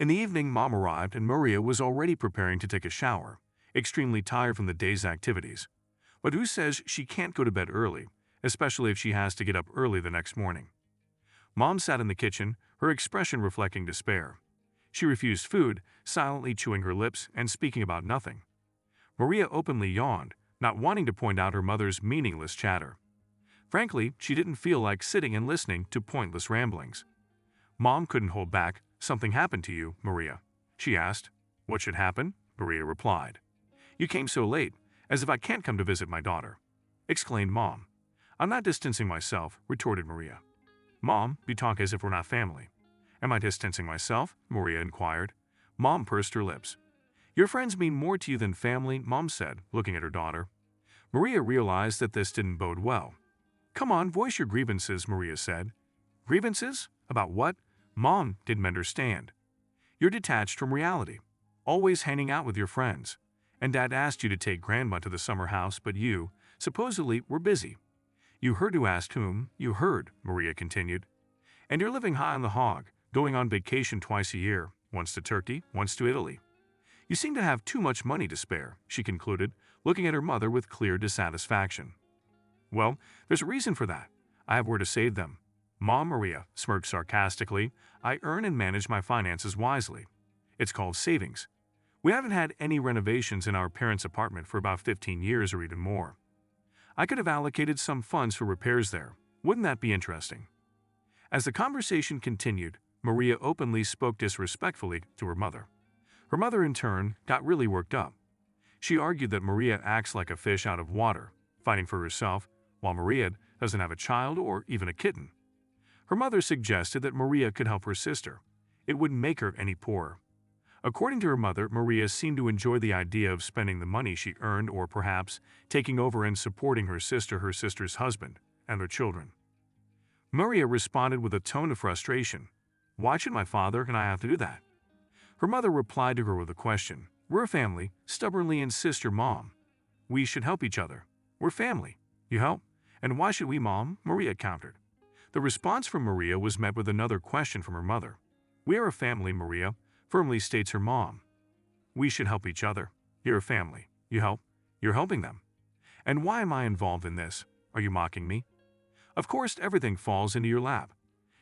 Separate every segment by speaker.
Speaker 1: In the evening, Mom arrived and Maria was already preparing to take a shower, extremely tired from the day's activities. But who says she can't go to bed early, especially if she has to get up early the next morning? Mom sat in the kitchen, her expression reflecting despair. She refused food, silently chewing her lips and speaking about nothing. Maria openly yawned, not wanting to point out her mother's meaningless chatter. Frankly, she didn't feel like sitting and listening to pointless ramblings. Mom couldn't hold back. "Something happened to you, Maria?" she asked. "What should happen?" Maria replied. "You came so late, as if I can't come to visit my daughter," exclaimed Mom. "I'm not distancing myself," retorted Maria. "Mom, you talk as if we're not family." "Am I distancing myself?" Maria inquired. Mom pursed her lips. "Your friends mean more to you than family," Mom said, looking at her daughter. Maria realized that this didn't bode well. "Come on, voice your grievances," Maria said. "Grievances? About what?" Mom didn't understand. "You're detached from reality, always hanging out with your friends. And Dad asked you to take Grandma to the summer house, but you, supposedly, were busy." "You heard who asked whom, you heard," Maria continued. "And you're living high on the hog, going on vacation twice a year, once to Turkey, once to Italy. You seem to have too much money to spare," she concluded, looking at her mother with clear dissatisfaction. "Well, there's a reason for that. I have where to save them." Mom Maria smirked sarcastically. "I earn and manage my finances wisely. It's called savings. We haven't had any renovations in our parents' apartment for about 15 years or even more. I could have allocated some funds for repairs there. Wouldn't that be interesting?" As the conversation continued, Maria openly spoke disrespectfully to her mother. Her mother, in turn, got really worked up. She argued that Maria acts like a fish out of water, fighting for herself, while Maria doesn't have a child or even a kitten. Her mother suggested that Maria could help her sister. It wouldn't make her any poorer. According to her mother, Maria seemed to enjoy the idea of spending the money she earned or perhaps taking over and supporting her sister's husband, and their children. Maria responded with a tone of frustration. "Why should my father and I have to do that?" Her mother replied to her with a question. "We're a family," stubbornly insisted her mom. "We should help each other. We're family. You help? And why should we, Mom?" Maria countered. The response from Maria was met with another question from her mother. "We are a family, Maria," firmly states her mom. "We should help each other. You're a family. You help. You're helping them. And why am I involved in this? Are you mocking me?" Of course, everything falls into your lap.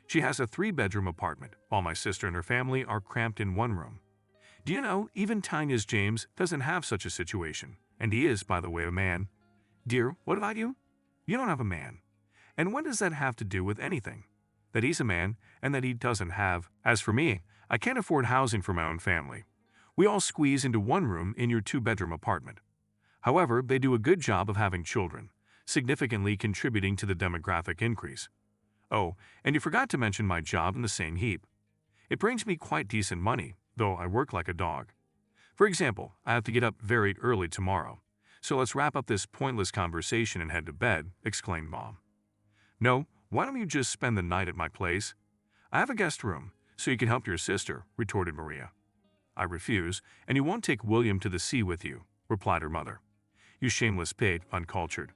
Speaker 1: She has a 3-bedroom apartment, while my sister and her family are cramped in one room. Do you know, even Tanya's James doesn't have such a situation, and he is, by the way, a man. Dear, what about you? You don't have a man. And what does that have to do with anything? That he's a man, and that he doesn't have. As for me, I can't afford housing for my own family. We all squeeze into one room in your 2-bedroom apartment. However, they do a good job of having children, significantly contributing to the demographic increase. Oh, and you forgot to mention my job in the same heap. It brings me quite decent money, though I work like a dog. For example, I have to get up very early tomorrow. So let's wrap up this pointless conversation and head to bed, exclaimed Mom. "No, why don't you just spend the night at my place? I have a guest room, so you can help your sister," retorted Maria. "I refuse, and you won't take William to the sea with you," replied her mother. "You shameless pig, uncultured."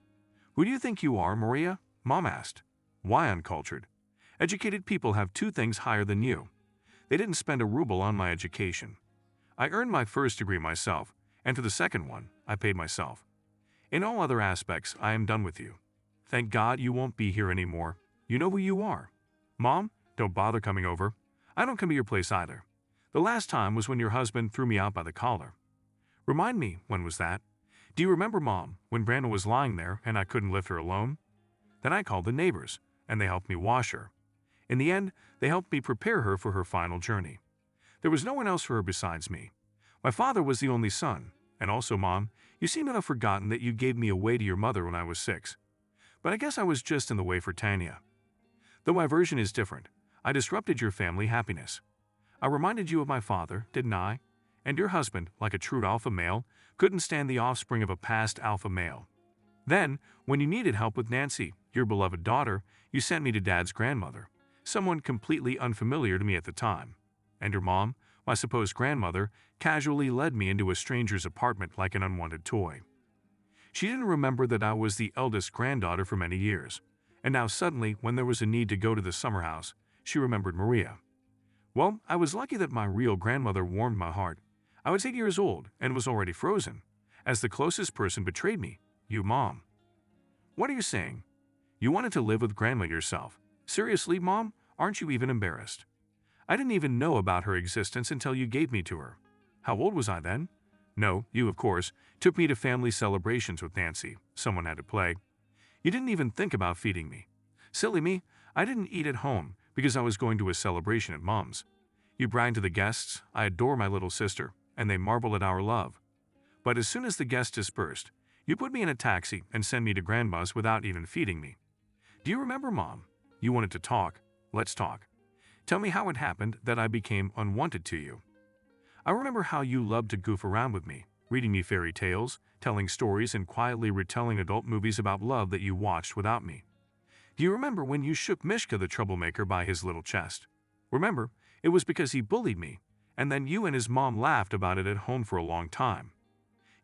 Speaker 1: "Who do you think you are, Maria?" Mom asked. "Why uncultured? Educated people have 2 things higher than you. They didn't spend a ruble on my education. I earned my first degree myself, and for the second one, I paid myself. In all other aspects, I am done with you. Thank God you won't be here anymore. You know who you are. Mom, don't bother coming over. I don't come to your place either. The last time was when your husband threw me out by the collar. Remind me, when was that? Do you remember, Mom, when Brandon was lying there and I couldn't lift her alone? Then I called the neighbors, and they helped me wash her. In the end, they helped me prepare her for her final journey. There was no one else for her besides me. My father was the only son. And also, Mom, you seem to have forgotten that you gave me away to your mother when I was 6. But I guess I was just in the way for Tanya. Though my version is different, I disrupted your family happiness. I reminded you of my father, didn't I? And your husband, like a true alpha male, couldn't stand the offspring of a past alpha male. Then, when you needed help with Nancy, your beloved daughter, you sent me to Dad's grandmother, someone completely unfamiliar to me at the time. And your mom, my supposed grandmother, casually led me into a stranger's apartment like an unwanted toy. She didn't remember that I was the eldest granddaughter for many years, and now suddenly, when there was a need to go to the summer house, she remembered Maria. Well, I was lucky that my real grandmother warmed my heart. I was 8 years old and was already frozen, as the closest person betrayed me, you mom. What are you saying? You wanted to live with grandma yourself. Seriously, mom? Aren't you even embarrassed? I didn't even know about her existence until you gave me to her. How old was I then? No, you, of course, took me to family celebrations with Nancy. Someone had to play. You didn't even think about feeding me. Silly me, I didn't eat at home because I was going to a celebration at mom's. You bragged to the guests, I adore my little sister, and they marvel at our love. But as soon as the guests dispersed, you put me in a taxi and sent me to grandma's without even feeding me. Do you remember, Mom? You wanted to talk. Let's talk. Tell me how it happened that I became unwanted to you. I remember how you loved to goof around with me, reading me fairy tales, telling stories, and quietly retelling adult movies about love that you watched without me. Do you remember when you shook Mishka the troublemaker by his little chest? Remember, it was because he bullied me, and then you and his mom laughed about it at home for a long time.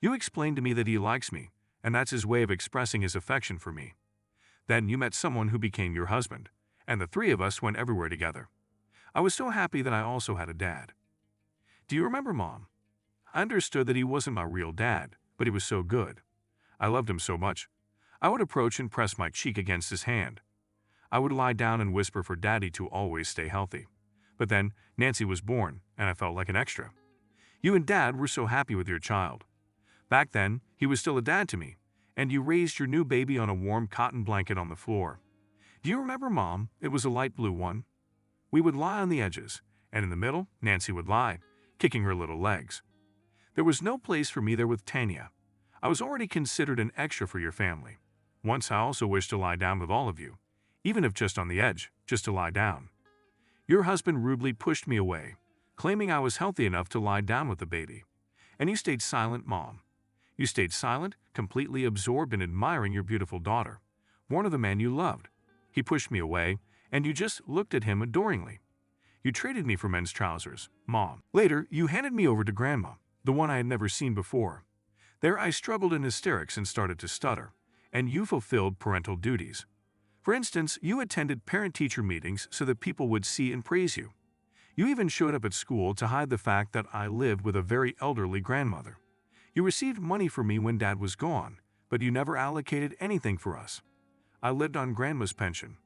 Speaker 1: You explained to me that he likes me, and that's his way of expressing his affection for me. Then you met someone who became your husband, and the three of us went everywhere together. I was so happy that I also had a dad. Do you remember, Mom? I understood that he wasn't my real dad, but he was so good. I loved him so much. I would approach and press my cheek against his hand. I would lie down and whisper for Daddy to always stay healthy. But then Nancy was born, and I felt like an extra. You and Dad were so happy with your child. Back then, he was still a dad to me, and you raised your new baby on a warm cotton blanket on the floor. Do you remember, Mom? It was a light blue one. We would lie on the edges, and in the middle, Nancy would lie, kicking her little legs. There was no place for me there with Tanya. I was already considered an extra for your family. Once I also wished to lie down with all of you, even if just on the edge, just to lie down. Your husband rudely pushed me away, claiming I was healthy enough to lie down with the baby. And you stayed silent, Mom. You stayed silent, completely absorbed in admiring your beautiful daughter, born of the man you loved. He pushed me away, and you just looked at him adoringly. You traded me for men's trousers, Mom. Later, you handed me over to Grandma, the one I had never seen before. There I struggled in hysterics and started to stutter, and you fulfilled parental duties. For instance, you attended parent-teacher meetings so that people would see and praise you. You even showed up at school to hide the fact that I lived with a very elderly grandmother. You received money from me when Dad was gone, but you never allocated anything for us. I lived on Grandma's pension.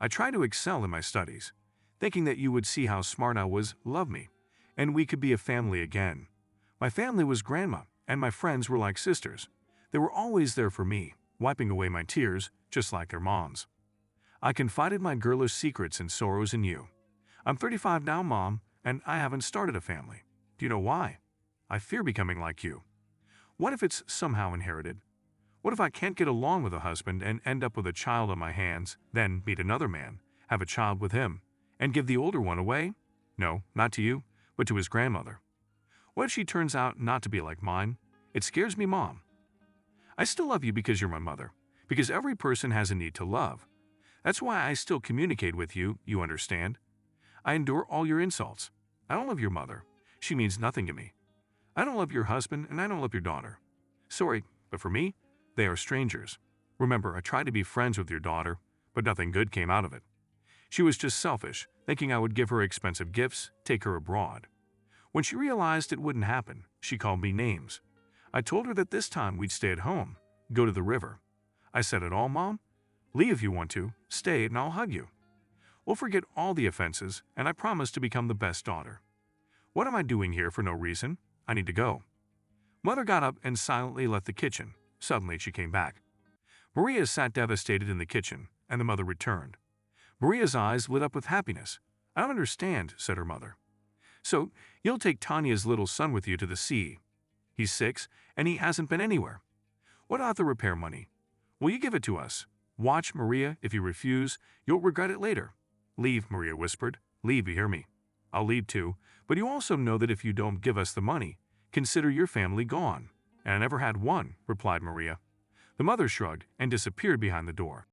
Speaker 1: I tried to excel in my studies, thinking that you would see how smart I was, love me, and we could be a family again. My family was Grandma, and my friends were like sisters. They were always there for me, wiping away my tears, just like their moms. I confided my girlish secrets and sorrows in you. I'm 35 now, Mom, and I haven't started a family. Do you know why? I fear becoming like you. What if it's somehow inherited? What if I can't get along with a husband and end up with a child on my hands, then meet another man, have a child with him, and give the older one away? No, not to you, but to his grandmother. What if she turns out not to be like mine? It scares me, Mom. I still love you because you're my mother, because every person has a need to love. That's why I still communicate with you, you understand? I endure all your insults. I don't love your mother. She means nothing to me. I don't love your husband, and I don't love your daughter. Sorry, but for me, they are strangers. Remember, I tried to be friends with your daughter, but nothing good came out of it. She was just selfish, thinking I would give her expensive gifts, take her abroad. When she realized it wouldn't happen, she called me names. I told her that this time we'd stay at home, go to the river. I said it all, Mom? Leave if you want to, stay and I'll hug you. We'll forget all the offenses, and I promise to become the best daughter. What am I doing here for no reason? I need to go. Mother got up and silently left the kitchen. Suddenly she came back. Maria sat devastated in the kitchen, and the mother returned. Maria's eyes lit up with happiness. I don't understand, said her mother. So, you'll take Tanya's little son with you to the sea. He's 6, and he hasn't been anywhere. What about the repair money? Will you give it to us? Watch, Maria, if you refuse, you'll regret it later. Leave, Maria whispered. Leave, you hear me? I'll leave too, but you also know that if you don't give us the money, consider your family gone. And I never had one, replied Maria. The mother shrugged and disappeared behind the door.